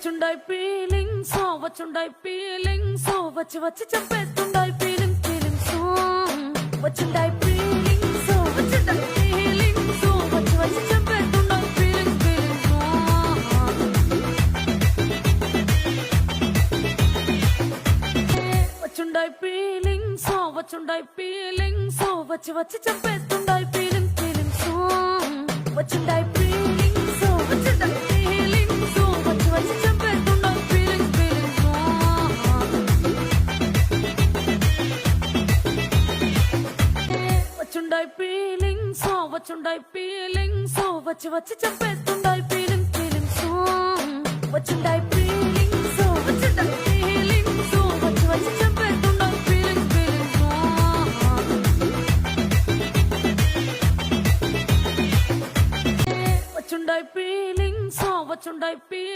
వచ్చుండాయి feelings వచ్చుండాయి feelings వచ్చి వచ్చి చంపేస్తుండాయి feeling feelings వచ్చుండాయి feelings వచ్చుండాయి feelings వచ్చి వచ్చి చంపేస్తుండాయి ఫీలింగ్ ఫీలింగ్స్ వచ్చుండాయి ఫీలింగ్స్ వచ్చుండాయి ఫీలింగ్స్ వచ్చి వచ్చి చంపేస్తుండాయి ఫీలింగ్ ఫీలింగ్స్ వచ్చుండాయి ఫీలింగ్స్ వచ్చుండాయి ఫీలింగ్స్ వచ్చి వచ్చి చంపేస్తుండాయి ఫీలింగ్ ఫీలింగ్స్ వచ్చుండాయి ఫీలింగ్స్ వచ్చుండాయి ఫీలింగ్స్ వచ్చి వచ్చి చంపేస్తుండాయి ఫీలింగ్ ఫీలింగ్స్ వచ్చుండాయి